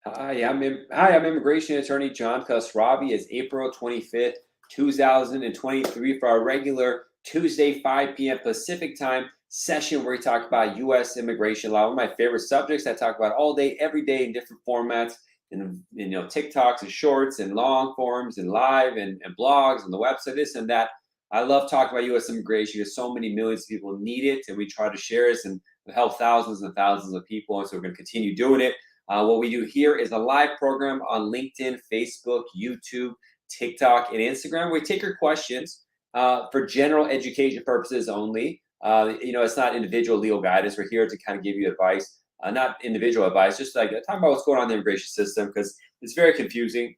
I'm immigration attorney John Khosravi. It's April 25th, 2023 for our regular Tuesday 5 p.m. Pacific time session where we talk about U.S. immigration law. One of my favorite subjects I talk about all day, every day in different formats, and TikToks and shorts and long forms and live and blogs and the website, this and that. I love talking about U.S. immigration because so many millions of people need it, and we try to share this and help thousands and thousands of people. And so we're going to continue doing it. What we do here is a live program on LinkedIn, Facebook, YouTube, TikTok, and Instagram. We take your questions for general education purposes only. It's not individual legal guidance. We're here to kind of give you advice, not individual advice, just like talk about what's going on in the immigration system because it's very confusing.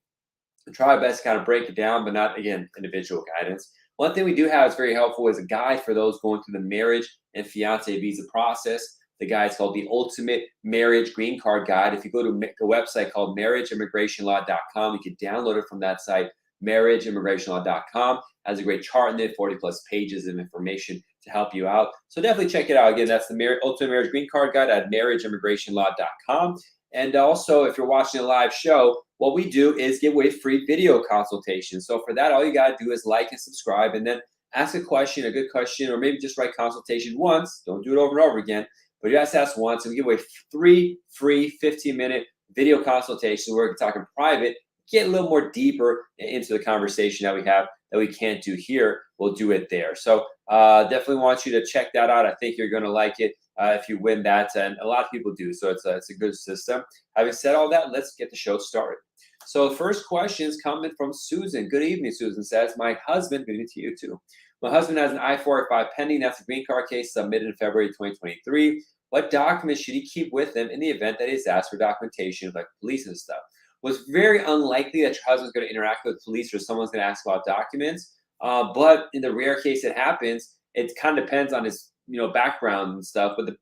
We try our best to kind of break it down, but not, again, individual guidance. One thing we do have is very helpful is a guide for those going through the marriage and fiance visa process. The guide is called the Ultimate Marriage Green Card Guide. If you go to a website called marriageimmigrationlaw.com, you can download it from that site, marriageimmigrationlaw.com. Has a great chart in it, 40 plus pages of information to help you out. So definitely check it out. Again, that's the Ultimate Marriage Green Card Guide at marriageimmigrationlaw.com. And also, if you're watching a live show, what we do is give away free video consultations. So for that, all you got to do is like and subscribe and then ask a question, a good question, or maybe just write consultation once. Don't do it over and over again. But you have to ask once, and we give away 3 free 15-minute video consultations where we can talk in private, get a little more deeper into the conversation that we have that we can't do here. We'll do it there. So definitely want you to check that out. I think you're going to like it if you win that, and a lot of people do. So it's a good system. Having said all that, let's get the show started. So the first question is coming from Susan. Good evening, Susan says, my husband, good evening to you too. My husband has an I-485 pending. That's a green card case submitted in February 2023. What documents should he keep with him in the event that he's asked for documentation, like police and stuff? Well, it's very unlikely that your husband's going to interact with police or someone's going to ask about documents. But in the rare case it happens, it kind of depends on his background and stuff. But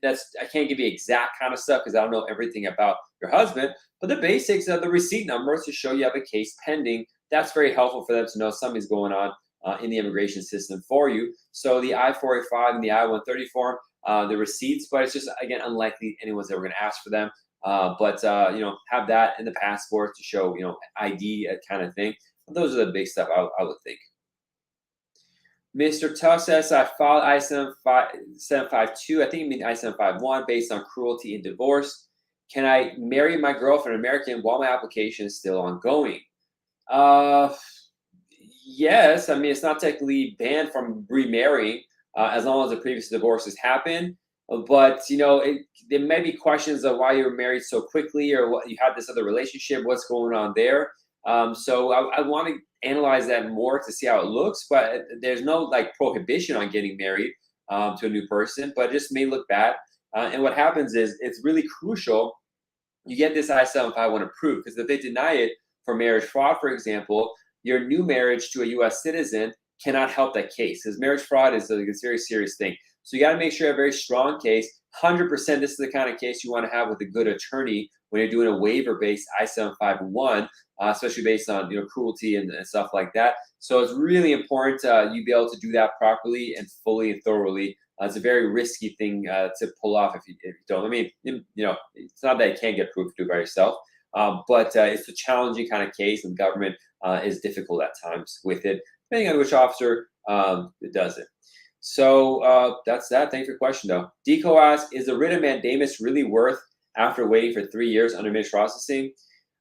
I can't give you exact kind of stuff because I don't know everything about your husband. But the basics of the receipt numbers to show you have a case pending. That's very helpful for them to know something's going on in the immigration system for you. So the I-485 and the I-130 form, the receipts, but it's just, again, unlikely anyone's ever going to ask for them. But have that in the passport to show, ID kind of thing. Those are the big stuff I would think. Mr. Tuff says, I filed I-752, I think you mean I-751, based on cruelty and divorce. Can I marry my girlfriend, American, while my application is still ongoing? Yes. I mean, it's not technically banned from remarrying as long as the previous divorce has happened. But, there may be questions of why you were married so quickly or what you had this other relationship, what's going on there. So I want to analyze that more to see how it looks, but there's no prohibition on getting married to a new person, but it just may look bad. And what happens is it's really crucial you get this I-751 approved, because if they deny it for marriage fraud, for example, your new marriage to a U.S. citizen cannot help that case, because marriage fraud is a very serious thing. So you got to make sure you have a very strong case. 100%, this is the kind of case you want to have with a good attorney when you're doing a waiver-based I-751, especially based on cruelty and stuff like that. So it's really important you be able to do that properly and fully and thoroughly. It's a very risky thing to pull off if you don't. I mean, it's not that you can't get proof to do by yourself, but it's a challenging kind of case, and the government is difficult at times with it, depending on which officer does it. So that's that. Thanks for your question, though. Deco asks, is the writ of mandamus really worth after waiting for 3 years under mixed processing?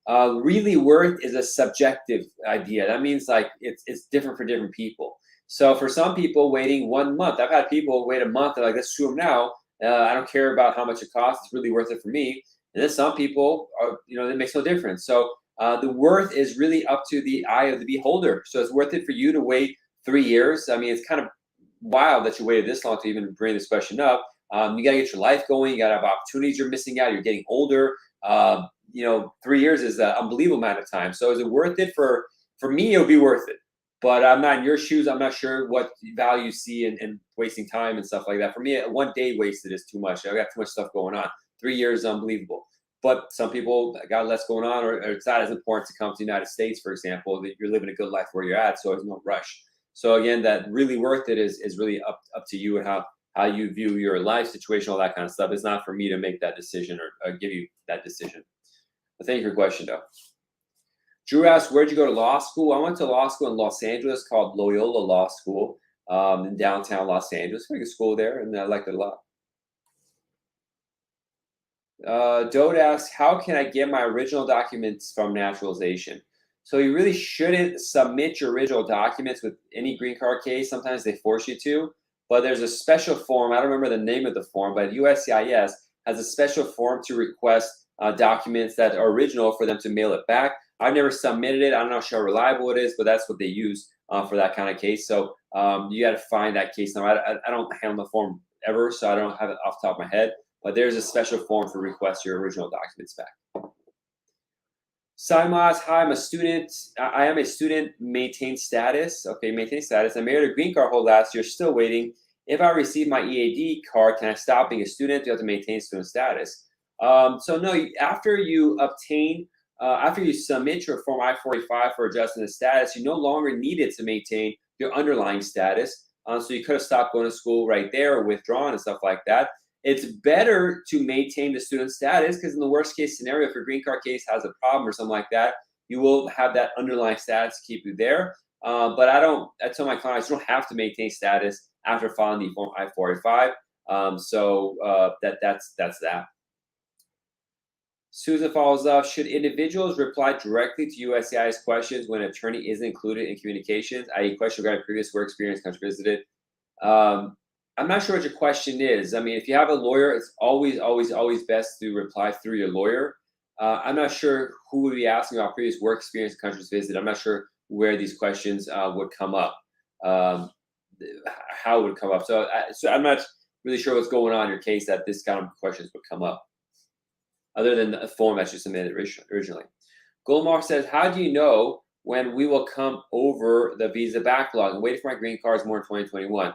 Really worth is a subjective idea. That means it's different for different people. So for some people, waiting 1 month, I've had people wait a month. They're like, let's sue them now. I don't care about how much it costs. It's really worth it for me. And then some people, it makes no difference. So the worth is really up to the eye of the beholder. So it's worth it for you to wait 3 years. I mean, it's kind of wild that you waited this long to even bring this question up. You got to get your life going. You got to have opportunities you're missing out. You're getting older. 3 years is an unbelievable amount of time. So is it worth it? For me, it would be worth it. But I'm not in your shoes. I'm not sure what value you see in wasting time and stuff like that. For me, 1 day wasted is too much. I got too much stuff going on. 3 years is unbelievable. But some people got less going on, or it's not as important to come to the United States, for example, that you're living a good life where you're at, so there's no rush. So again, that really worth it is really up to you and how you view your life situation, all that kind of stuff. It's not for me to make that decision or give you that decision. But thank you for your question, though. Drew asks, where'd you go to law school? I went to law school in Los Angeles called Loyola Law School in downtown Los Angeles. Pretty good school there, and I liked it a lot. Dode asks, how can I get my original documents from naturalization? So you really shouldn't submit your original documents with any green card case. Sometimes they force you to, but there's a special form. I don't remember the name of the form, but USCIS has a special form to request documents that are original for them to mail it back. I've never submitted it. I'm not sure how reliable it is, but that's what they use for that kind of case. So you got to find that case number. I don't handle the form ever, so I don't have it off the top of my head. But there's a special form to request your original documents back. Simas, hi, I'm a student. I am a student, maintain status. Okay, maintain status. I married a green card holder last year, still waiting. If I receive my EAD card, can I stop being a student? Do you have to maintain student status? So no, after you obtain after you submit your Form I-45 for adjusting the status, you no longer need it to maintain your underlying status. So you could have stopped going to school right there or withdrawn and stuff like that. It's better to maintain the student status because in the worst case scenario, if your green card case has a problem or something like that, you will have that underlying status to keep you there. But I tell my clients, you don't have to maintain status after filing the Form I-45. That's that. Susan follows up, should individuals reply directly to USCIS questions when an attorney isn't included in communications, i.e. question regarding previous work experience, country visited? I'm not sure what your question is. I mean, if you have a lawyer, it's always best to reply through your lawyer. I'm not sure who would be asking about previous work experience, countries visited. I'm not sure where these questions would come up, how it would come up. So I'm not really sure what's going on in your case that this kind of questions would come up, other than the form that you submitted originally. Golmar says, how do you know when we will come over the visa backlog? I'm waiting for my green cards more in 2021.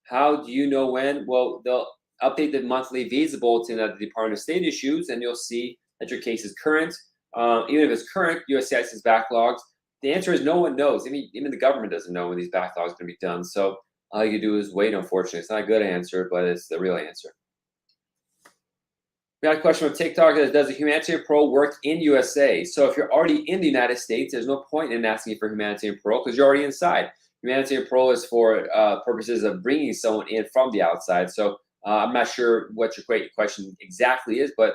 How do you know when? Well, they'll update the monthly visa bulletin that the Department of State issues, and you'll see that your case is current. Even if it's current, USCIS backlogs. The answer is no one knows. I mean, even the government doesn't know when these backlogs are going to be done. So all you do is wait, unfortunately. It's not a good answer, but it's the real answer. We got a question from TikTok that does a humanitarian parole work in USA? So if you're already in the United States, there's no point in asking for humanitarian parole because you're already inside. Humanitarian parole is for purposes of bringing someone in from the outside. So I'm not sure what your question exactly is, but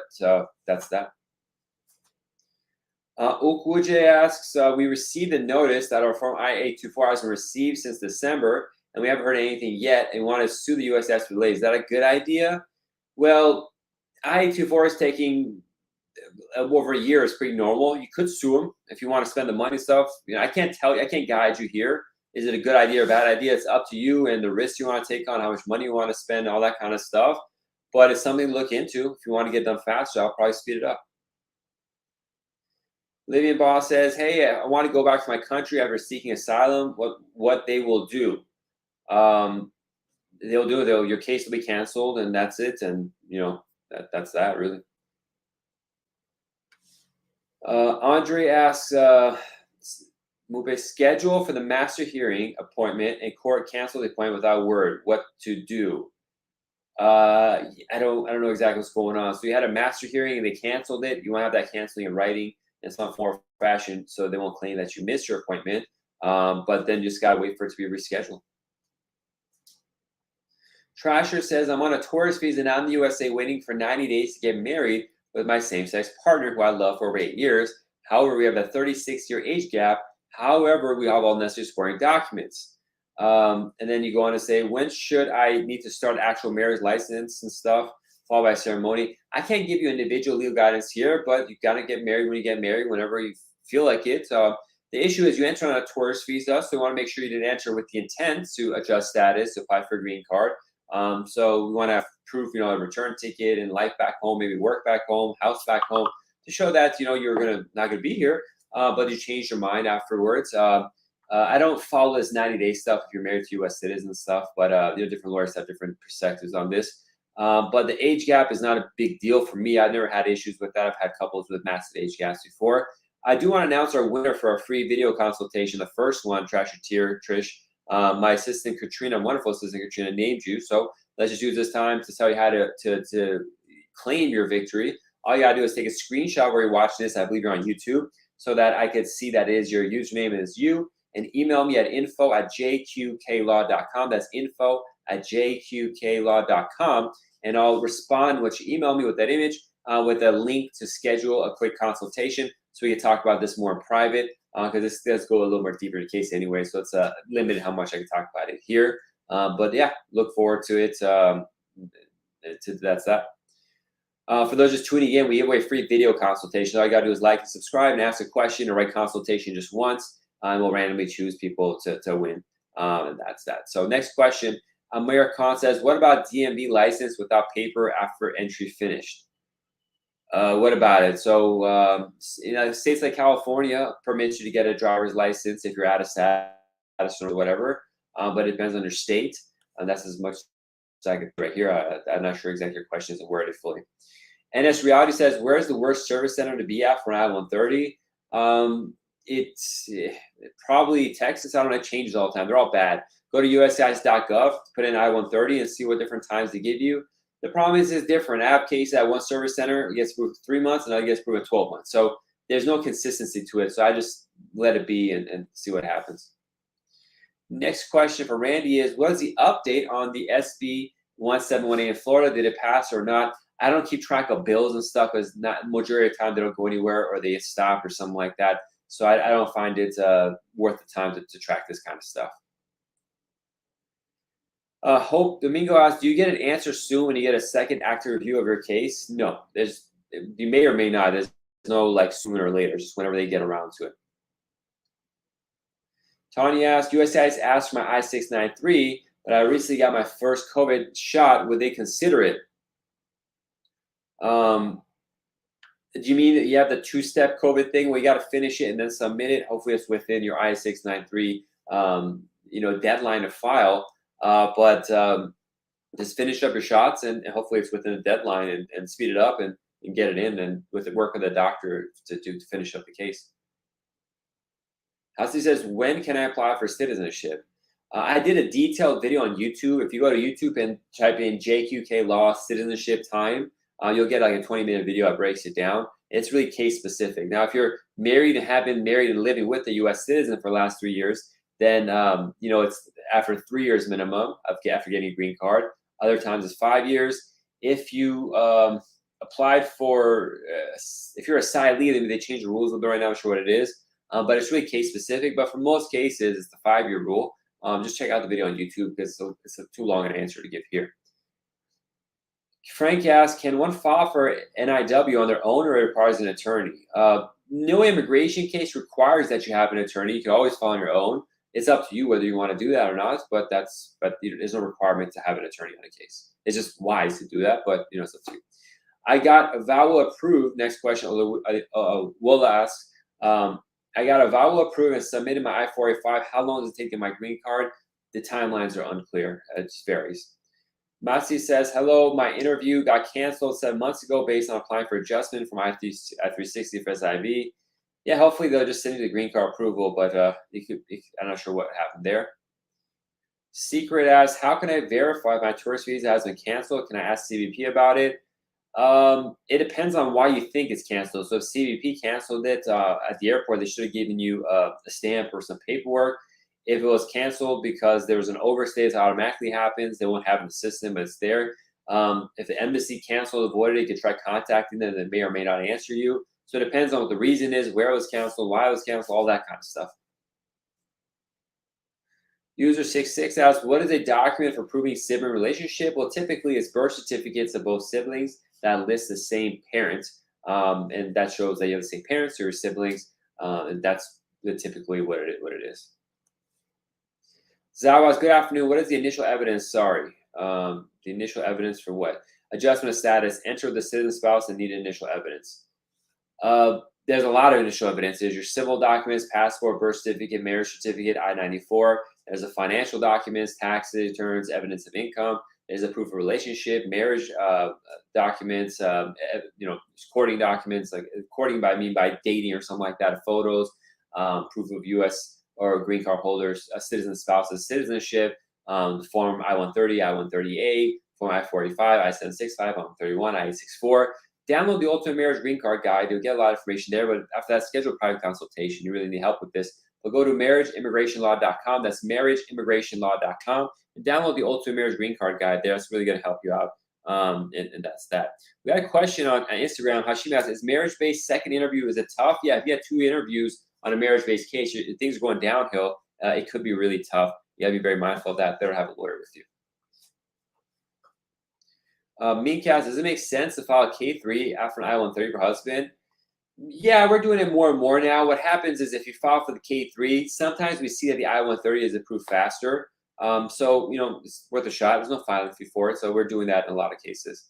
that's that. Ukwuje asks, we received a notice that our Form I-824 has been received since December, and we haven't heard anything yet, and we want to sue the USS for delays. Is that a good idea? Well, I-824 is taking over a year. Is pretty normal. You could sue them if you want to spend the money stuff. You know, I can't tell you. I can't guide you here. Is it a good idea or bad idea? It's up to you and the risk you want to take on, how much money you want to spend, all that kind of stuff. But it's something to look into. If you want to get done faster, I'll probably speed it up. Livian Boss says, hey, I want to go back to my country after seeking asylum. What they will do? Your case will be canceled, and that's it. And that's that really. Andre asks, Mupe, schedule for the master hearing appointment and court cancel the appointment without word. What to do? I don't know exactly what's going on. So you had a master hearing and they canceled it. You want to have that canceling in writing in some form or fashion so they won't claim that you missed your appointment. But then you just gotta wait for it to be rescheduled. Trasher says, I'm on a tourist visa now in the USA waiting for 90 days to get married with my same-sex partner who I love for over 8 years. However, we have a 36-year age gap. However, we have all necessary supporting documents. And then you go on to say, when should I need to start actual marriage license and stuff, followed by ceremony? I can't give you individual legal guidance here, but you got to get married when you get married, whenever you feel like it. The issue is you enter on a tourist visa, so you want to make sure you didn't enter with the intent to adjust status, to apply for a green card. So we want to have proof, a return ticket and life back home, maybe work back home, house back home, to show that, you're not going to be here, but you changed your mind afterwards. I don't follow this 90-day stuff if you're married to U.S. citizens stuff, but different lawyers have different perspectives on this. But the age gap is not a big deal for me. I've never had issues with that. I've had couples with massive age gaps before. I do want to announce our winner for our free video consultation. The first one, Trish. My assistant Katrina, wonderful assistant Katrina, named you. So let's just use this time to tell you how to claim your victory. all you gotta do is take a screenshot where you're watching this. I believe you're on YouTube, so that I could see that is your username and is you, and email me at info@jqklaw.com. That's info@jqklaw.com, and I'll respond once you email me with that image with a link to schedule a quick consultation so we can talk about this more in private, because this does go a little more deeper in the case anyway, so it's limited how much I can talk about it here. But yeah, look forward to it. That's that. For those just tuning in, we give away free video consultation. All you gotta do is like and subscribe and ask a question or write consultation just once, and we'll randomly choose people to win. And that's that. So next question, Amir Khan says, what about DMV license without paper after entry finished? What about it? So states like California permits you to get a driver's license if you're out of status or whatever, but it depends on your state, and that's as much as I could right here. I'm not sure exactly your question isn't worded fully. NS Reality says, where's the worst service center to be at for an I-130? It's probably Texas. I don't know, it changes all the time. They're all bad. Go to uscis.gov, put in I-130 and see what different times they give you. The problem is it's different. I have cases at one service center, it gets approved 3 months, and another gets approved in 12 months. So there's no consistency to it. So I just let it be and see what happens. Next question for Randy is, what is the update on the SB 1718 in Florida? Did it pass or not? I don't keep track of bills and stuff, because not majority of the time they don't go anywhere or they stop or something like that. So I don't find it worth the time to track this kind of stuff. Hope Domingo asks, do you get an answer soon when you get a second active review of your case? No, you may or may not. There's no like sooner or later, just whenever they get around to it. Tanya asks, USCIS asked for my I-693, but I recently got my first COVID shot. Would they consider it? Do you mean that you have the two-step COVID thing where you got to finish it and then submit it? Hopefully it's within your I-693 deadline to file. But just finish up your shots, and hopefully it's within a deadline, and speed it up and get it in, and with the work of the doctor to finish up the case. Husty says, when can I apply for citizenship? I did a detailed video on YouTube. If you go to YouTube and type in jqklaw citizenship time, you'll get like a 20-minute video that breaks it down. It's really case specific. Now, if you're married and have been married and living with a U.S. citizen for the last 3 years, then it's after 3 years minimum after getting a green card. Other times it's 5 years. If you applied for, if you're a asylee, maybe they change the rules a little bit right now. I'm not sure what it is, but it's really case specific. But for most cases, it's the 5-year rule. Just check out the video on YouTube, because it's too long an answer to give here. Frank asks, can one file for NIW on their own, or it requires an attorney? No immigration case requires that you have an attorney. You can always file on your own. It's up to you whether you want to do that or not, but there's no requirement to have an attorney on a case. It's just wise to do that, but it's up to you. I got a VAWA approved. Next question, Will asks, I got a VAWA approved and submitted my I-485. How long does it take to get my green card? The timelines are unclear. It just varies. Matsi says, hello, my interview got canceled 7 months ago based on applying for adjustment from I-360 for SIV. Yeah, hopefully they'll just send you the green card approval, but I'm not sure what happened there. Secret asks, how can I verify my tourist visa has been canceled? Can I ask CBP about it? It depends on why you think it's canceled. So if CBP canceled it at the airport, they should have given you a stamp or some paperwork. If it was canceled because there was an overstay, it automatically happens. They won't have it in the system, but it's there. If the embassy canceled, avoided it, you can try contacting them. They may or may not answer you. So it depends on what the reason is, where it was canceled, why it was canceled, all that kind of stuff. User 66 asks, what is a document for proving sibling relationship? Well, typically it's birth certificates of both siblings that list the same parent, and that shows that you have the same parents or your siblings, and that's typically what it is. Zawas, good afternoon. What is the initial evidence? Sorry. The initial evidence for what? Adjustment of status, enter the citizen spouse and need initial evidence. There's a lot of initial evidence. There's your civil documents, passport, birth certificate, marriage certificate, I-94. There's a financial documents, tax returns, evidence of income. There's a proof of relationship, marriage documents, courting documents, like courting by dating or something like that, photos, proof of U.S. or green card holders, citizen spouse's citizenship, the form I-130, I-130A, form I-485, I-765, I-131, I-864. Download the Ultimate Marriage Green Card Guide. You'll get a lot of information there, but after that, schedule a private consultation. You really need help with this. But go to marriageimmigrationlaw.com. That's marriageimmigrationlaw.com. And download the Ultimate Marriage Green Card Guide there. It's really going to help you out. And that's that. We got a question on Instagram. Hashim asks, is marriage-based second interview, is it tough? Yeah, if you had 2 interviews on a marriage-based case, things are going downhill. It could be really tough. You got to be very mindful of that. Better have a lawyer with you. Meancast, does it make sense to file a K3 after an I-130 for husband? Yeah, we're doing it more and more now. What happens is if you file for the K3, sometimes we see that the I-130 is approved faster. So, it's worth a shot. There's no filing fee for it. So we're doing that in a lot of cases.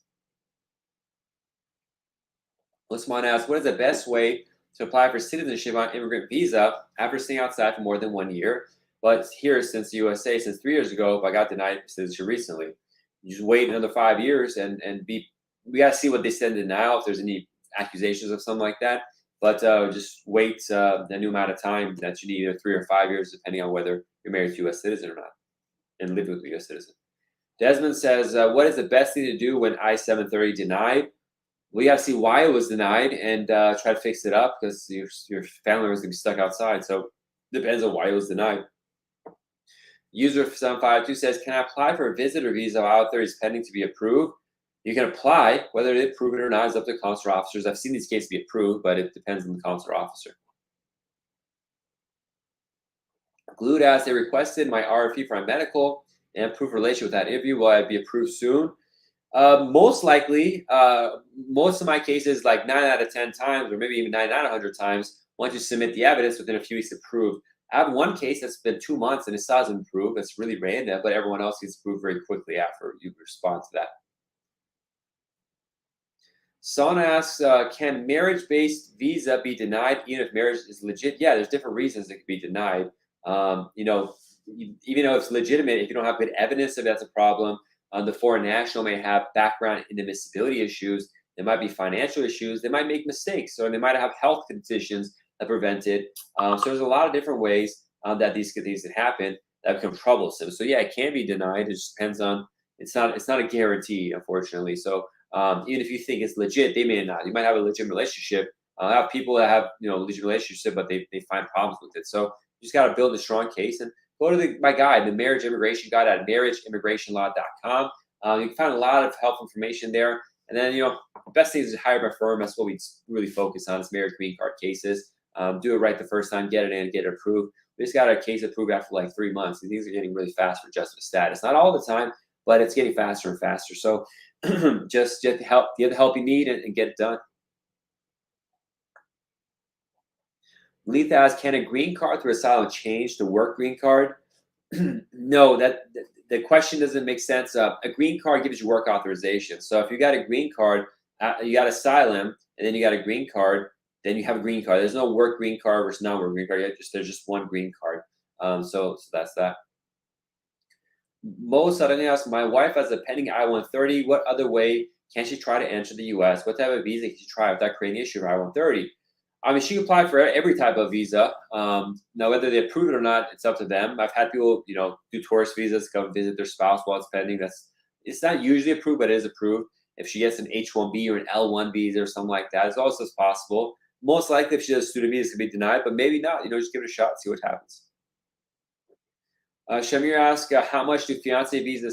Lismon asks, what is the best way to apply for citizenship on immigrant visa after staying outside for more than 1 year? But here since the USA, since 3 years ago, if I got denied citizenship recently. You just wait another 5 years and we got to see what they said in denial, if there's any accusations of something like that. But just wait the new amount of time that you need, either 3 or 5 years, depending on whether you're married to a U.S. citizen or not and live with a U.S. citizen. Desmond says, what is the best thing to do when I-730 denied? We got to see why it was denied and try to fix it up because your family was going to be stuck outside. So it depends on why it was denied. User 752 says, can I apply for a visitor visa while I-130 is pending to be approved? You can apply. Whether they approve it or not is up to consular officers. I've seen these cases be approved, but it depends on the consular officer. Glued asks, they requested my RFP for my medical and proof of relation with that interview. Will I be approved soon? Most likely, most of my cases, like 9 out of 10 times, or maybe even 9 out of 100 times, once you submit the evidence, within a few weeks approved. I have one case that's been 2 months and it still hasn't approved. It's really random, but everyone else gets approved very quickly after you respond to that. Sana asks, can marriage-based visa be denied even if marriage is legit? Yeah, there's different reasons it could be denied. Even though it's legitimate, if you don't have good evidence that that's a problem, the foreign national may have background inadmissibility issues. There might be financial issues. They might make mistakes, or they might have health conditions that prevent it. So there's a lot of different ways that these things can happen that become troublesome. So yeah, it can be denied. It just depends on. It's not a guarantee, unfortunately. So even if you think it's legit, they may not. You might have a legit relationship. I have people that have legit relationship, but they find problems with it. So you just got to build a strong case and go to my guide, the Marriage Immigration Guide at marriageimmigrationlaw.com. You can find a lot of helpful information there. And then the best thing is to hire my firm. That's what we really focus on. Is marriage green card cases. Do it right the first time, get it in, get it approved. We just got our case approved after like 3 months. And things are getting really fast for adjustment of status. Not all the time, but it's getting faster and faster. So just get the help you need and get it done. Letha asks, can a green card through asylum change to work green card? No, the question doesn't make sense. A green card gives you work authorization. So if you got a green card, you got asylum, and then you got a green card, then you have a green card. There's no work green card versus non-work green card. There's just one green card. So that's that. Mo suddenly asks, my wife has a pending I-130. What other way can she try to enter the U.S.? What type of visa can she try without creating an issue for I-130? I mean, she can apply for every type of visa. Now, whether they approve it or not, it's up to them. I've had people, do tourist visas, come visit their spouse while it's pending. It's not usually approved, but it is approved. If she gets an H-1B or an L-1 visa or something like that, it's also possible. Most likely, if she does a student visa, it's going to be denied, but maybe not. Just give it a shot, see what happens. Shamir asks, how much do fiancé visa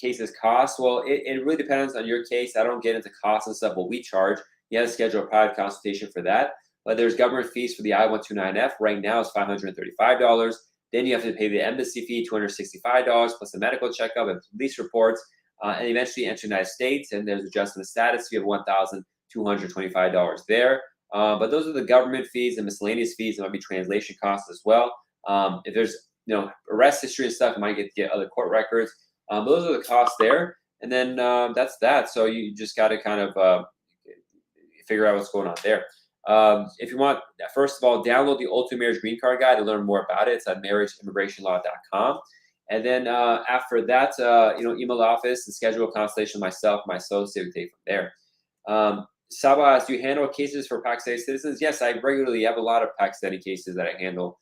cases cost? Well, it really depends on your case. I don't get into costs and stuff, what we charge. You have to schedule a private consultation for that. But there's government fees for the I-129F. Right now, it's $535. Then you have to pay the embassy fee, $265, plus the medical checkup and police reports, and eventually enter the United States. And there's adjustment of status fee of $1,225 there. But those are the government fees and miscellaneous fees. There might be translation costs as well. If there's arrest history and stuff, you might get other court records. Those are the costs there. And then that's that. So you just got to kind of figure out what's going on there. If you want, first of all, download the Ultimate Marriage Green Card Guide to learn more about it. It's at marriageimmigrationlaw.com. And then after that, email the office and schedule a consultation with myself, my associate, we take from there. Saba asks, do you handle cases for Pakistani citizens? Yes, I regularly have a lot of Pakistani cases that I handle.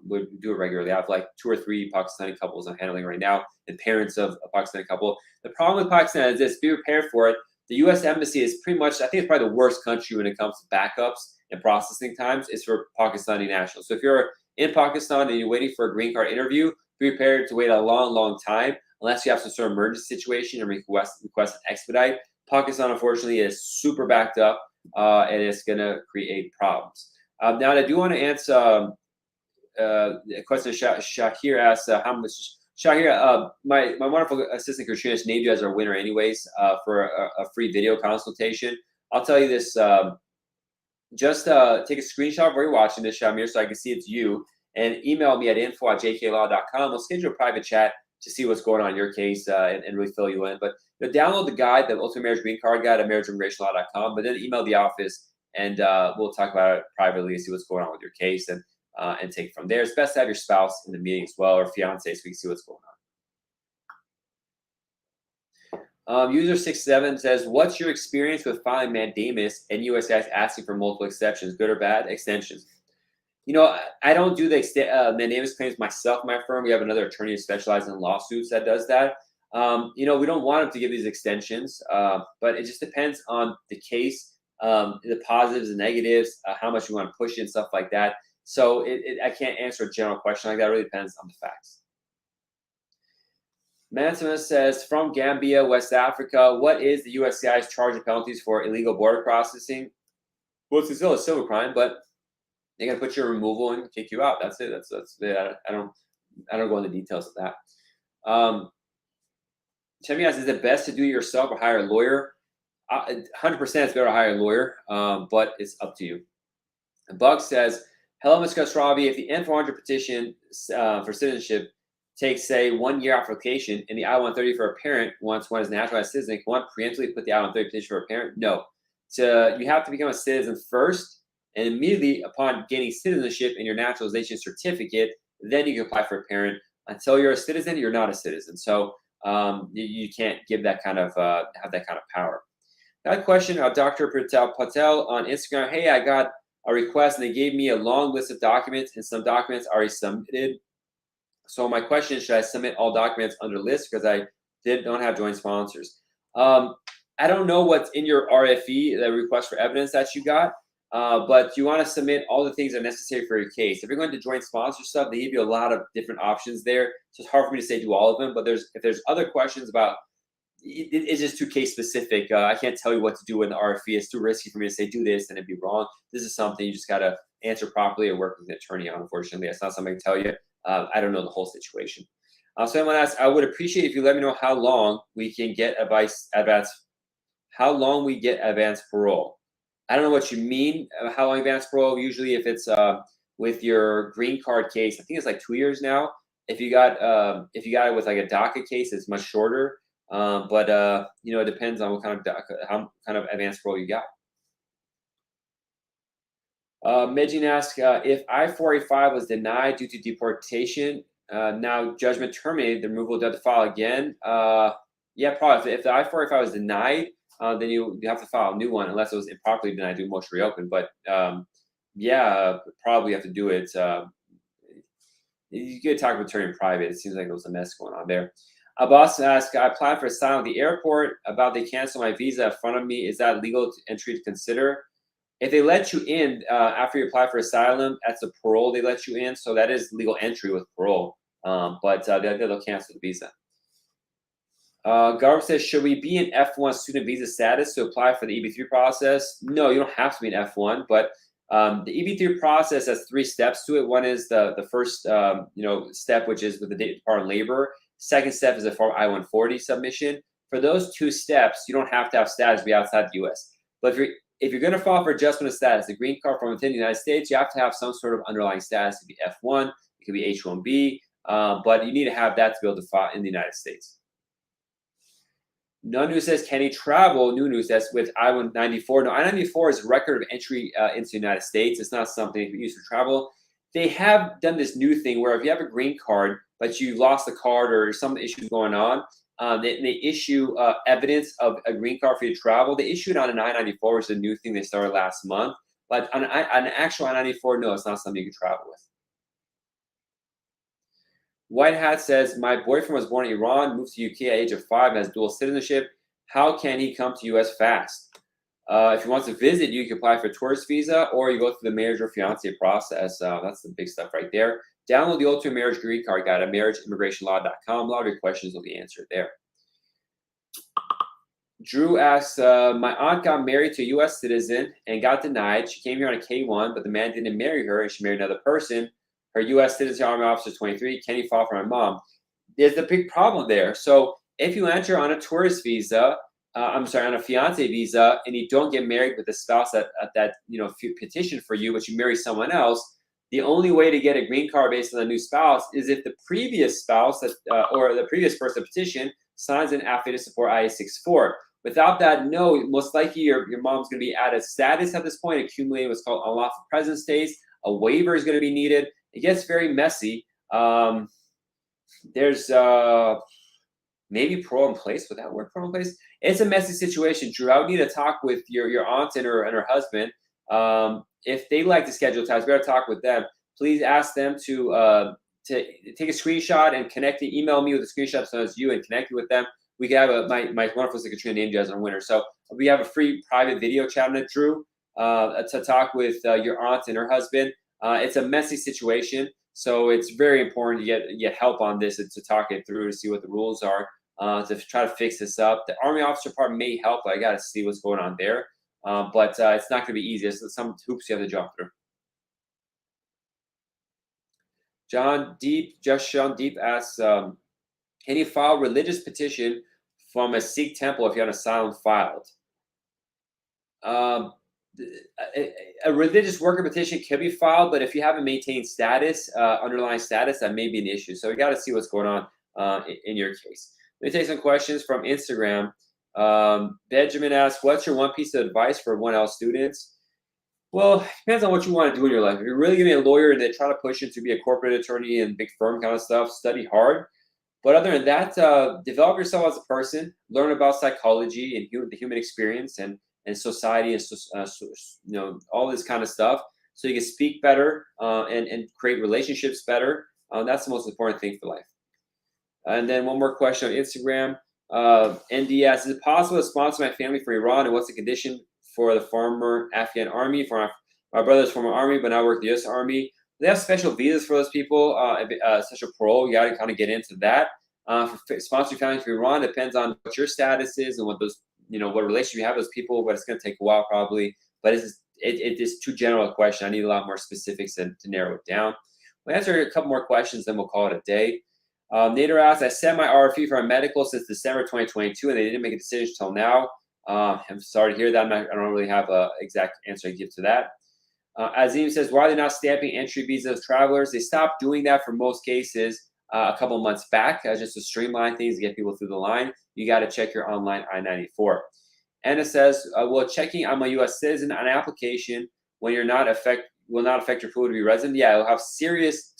We do it regularly. I have like 2 or 3 Pakistani couples I'm handling right now, and parents of a Pakistani couple. The problem with Pakistan is this: be prepared for it. the U.S. Embassy is pretty much, I think it's probably the worst country when it comes to backups and processing times is for Pakistani nationals. So if you're in Pakistan and you're waiting for a green card interview, be prepared to wait a long, long time unless you have some sort of emergency situation and request an expedite. Pakistan, unfortunately, is super backed up and it's going to create problems. Now, I do want to answer a question Shahir asked, how much Shahir, my wonderful assistant Katrina named you as our winner anyways for a free video consultation. I'll tell you this, just take a screenshot of where you're watching this, Shamir, so I can see it's you, and email me at info@jqklaw.com. We'll schedule a private chat to see what's going on in your case and really fill you in. But download the guide, the Ultimate Marriage Green Card Guide at marriageimmigrationlaw.com, but then email the office and we'll talk about it privately and see what's going on with your case and take it from there. It's best to have your spouse in the meeting as well, or fiance, so we can see what's going on. User 67 says, what's your experience with filing mandamus and USCIS asking for multiple exceptions, good or bad? Extensions. I don't do the mandamus claims myself in my firm. We have another attorney who specializes in lawsuits that does that. We don't want them to give these extensions, but it just depends on the case, the positives and negatives, how much you want to push it and stuff like that. So I can't answer a general question like that. It really depends on the facts. Mansima says, from Gambia, West Africa, what is the USCIS charge of penalties for illegal border processing? Well, it's still a civil crime, but they're gonna put your removal and kick you out. That's it. That's it. I don't go into details of that. Chemi asks, is it best to do it yourself or hire a lawyer? 100% it's better to hire a lawyer, but it's up to you. And Bug says, hello, Ms. Khosravi. If the N-400 petition for citizenship takes, say, 1 year application and the I-130 for a parent wants one as a naturalized citizen, can one preemptively put the I-130 petition for a parent? No. So you have to become a citizen first, and immediately upon gaining citizenship and your naturalization certificate, then you can apply for a parent. Until you're a citizen, you're not a citizen. So you can't give that kind of have that kind of power. Got a question, Dr. Patel on Instagram. Hey, I got a request and they gave me a long list of documents and some documents already submitted. So my question is, should I submit all documents under list because I don't have joint sponsors? I don't know what's in your RFE, the request for evidence that you got, but you want to submit all the things that are necessary for your case. If you're going to joint sponsor stuff, they give you a lot of different options there. So it's hard for me to say do all of them, but if there's other questions about, it's just too case specific. I can't tell you what to do in the RFE. It's too risky for me to say do this and it'd be wrong. This is something you just got to answer properly and work with an attorney on. Unfortunately, that's not something I can tell you. I don't know the whole situation. So I'm going to ask, I would appreciate if you let me know how long we can get how long we get advance parole. I don't know what you mean, how long advance parole. Usually if it's with your green card case, I think it's like 2 years now. If you got it with like a DACA case, it's much shorter. But it depends on what kind of DACA, how kind of advance parole you got. Medjin asks, if I-485 was denied due to deportation, now judgment terminated, the removal, do you have to file again? Yeah, probably. If the I-485 was denied, then you have to file a new one unless it was improperly denied, do motion reopen. But yeah, probably have to do it. You could talk with attorney in private. It seems like there was a mess going on there. Abbas asks, I applied for asylum at the airport. About they cancel my visa in front of me. Is that legal entry to consider? If they let you in after you apply for asylum, that's a parole they let you in. So that is legal entry with parole. But they'll cancel the visa. Garb says, should we be in F1 student visa status to apply for the EB3 process? No, you don't have to be in F1, but the EB3 process has 3 steps to it. One is the first step, which is with the Department of Labor. Second step is a Form I-140 submission. For those 2 steps, you don't have to have status to be outside the U.S. But if you're going to file for adjustment of status, the green card from within the United States, you have to have some sort of underlying status. It could be F1, it could be H1B, but you need to have that to be able to file in the United States. Nunu says, can he travel? Nunu says, with I-94. No, I-94 is a record of entry into the United States. It's not something you can use to travel. They have done this new thing where if you have a green card, but you lost the card or some issues going on, they issue evidence of a green card for you to travel. They issued on an I-94, which is a new thing they started last month. But on an actual I-94, no, it's not something you can travel with. White Hat says, my boyfriend was born in Iran, moved to UK at age of 5, has dual citizenship. How can he come to U.S. fast? If he wants to visit, you can apply for a tourist visa, or you go through the marriage or fiancé process. That's the big stuff right there. Download the Ultimate Marriage Green Card Guide at marriageimmigrationlaw.com. A lot of your questions will be answered there. Drew asks, my aunt got married to a U.S. citizen and got denied. She came here on a K-1, but the man didn't marry her, and she married another person. Her U.S. citizen Army officer, 23. Can he file for my mom? There's a big problem there. So if you enter on a tourist visa, on a fiance visa, and you don't get married with the spouse that petitioned for you, but you marry someone else, the only way to get a green card based on a new spouse is if the previous spouse or the previous person petition signs an affidavit to support IA-64. Without that, no, most likely your mom's going to be out of status at this point, accumulating what's called unlawful presence days. A waiver is going to be needed. It gets very messy. There's maybe parole in place. Would that work, parole in place? It's a messy situation, Drew. I would need to talk with your aunt and her husband. If they like to schedule times, we got to talk with them. Please ask them to take a screenshot and email me with a screenshot so as you and connect with them. We can have my wonderful secretary named you as our winner. So we have a free private video chat with Drew to talk with your aunt and her husband. It's a messy situation, so it's very important to get help on this and to talk it through to see what the rules are to try to fix this up. The Army officer part may help, but I got to see what's going on there. But it's not going to be easy. There's some hoops you have to jump through. Sean Deep asks, can you file religious petition from a Sikh temple if you have an asylum filed? A religious worker petition can be filed, but if you haven't maintained status, underlying status, that may be an issue. So we got to see what's going on in your case. Let me take some questions from Instagram. Benjamin asks, what's your one piece of advice for 1L students? Well, it depends on what you want to do in your life. If you're really going to be a lawyer and they try to push you to be a corporate attorney and big firm kind of stuff, study hard. But other than that, develop yourself as a person, learn about psychology and the human experience and society and all this kind of stuff, so you can speak better and create relationships better. That's the most important thing for life. And then one more question on Instagram. ND asks, is it possible to sponsor my family for Iran, and what's the condition for the former Afghan army? For my brother's former army, but now work the U.S. Army. They have special visas for those people, special parole. You got to kind of get into that. For sponsoring family for Iran, depends on what your status is and what those, what relationship you have with those people, but it's going to take a while probably. But it is too general a question. I need a lot more specifics to narrow it down. We'll answer a couple more questions, then we'll call it a day. Nader asks, I sent my RFE for my medical since December 2022, and they didn't make a decision until now. I'm sorry to hear that. I don't really have an exact answer to give to that. Azim says, why are they not stamping entry visas as travelers? They stopped doing that for most cases a couple months back, just to streamline things, to get people through the line. You got to check your online I-94. Anna says, will checking I'm a U.S. citizen on an application when you're will not affect your ability to be resident? Yeah, it'll have serious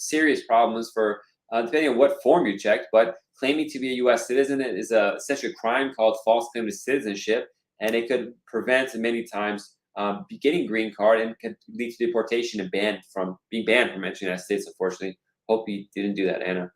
problems for depending on what form you checked, but claiming to be a U.S. citizen is essentially a crime called false claim to citizenship, and it could prevent many times getting green card and could lead to deportation and being banned from entering the United States, unfortunately. Hope you didn't do that, Anna.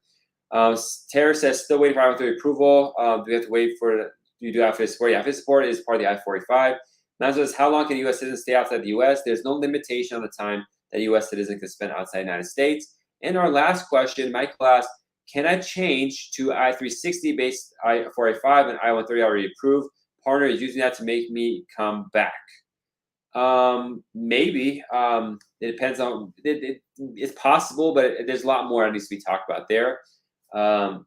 Tara says, still waiting for I-130 approval. Do we have to wait for you do affidavit support? Yeah, affidavit support is part of the I-45. Matt says, how long can a U.S. citizen stay outside the U.S.? There's no limitation on the time that a U.S. citizen can spend outside the United States. And our last question, Michael asked, can I change to I-360 based I-485 and I-130 already approved? Partner is using that to make me come back. Maybe. It depends on it. It's possible, but there's a lot more that needs to be talked about there. And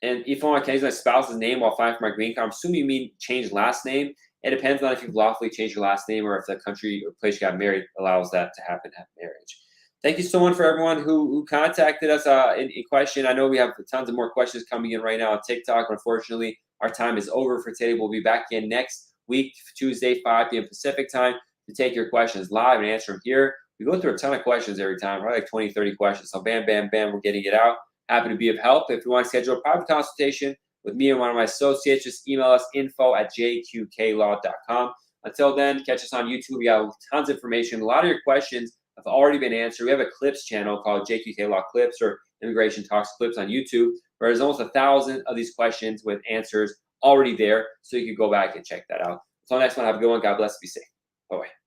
if I want to change my spouse's name while filing for my green card, I'm assuming you mean change last name. It depends on if you've lawfully changed your last name or if the country or place you got married allows that to happen at marriage. Thank you so much for everyone who contacted us in question. I know we have tons of more questions coming in right now on TikTok. Unfortunately, our time is over for today. We'll be back again next week, Tuesday, 5 p.m. Pacific time, to take your questions live and answer them here. We go through a ton of questions every time, probably like 20, 30 questions. So bam, bam, bam, we're getting it out. Happy to be of help. If you want to schedule a private consultation with me and one of my associates, just email us info@jqklaw.com. Until then, catch us on YouTube. We got tons of information. A lot of your questions have already been answered. We have a clips channel called JQK Law Clips or Immigration Talks Clips on YouTube, where there's almost 1,000 of these questions with answers already there, so you can go back and check that out. Until next one, have a good one. God bless. Be safe. Bye-bye.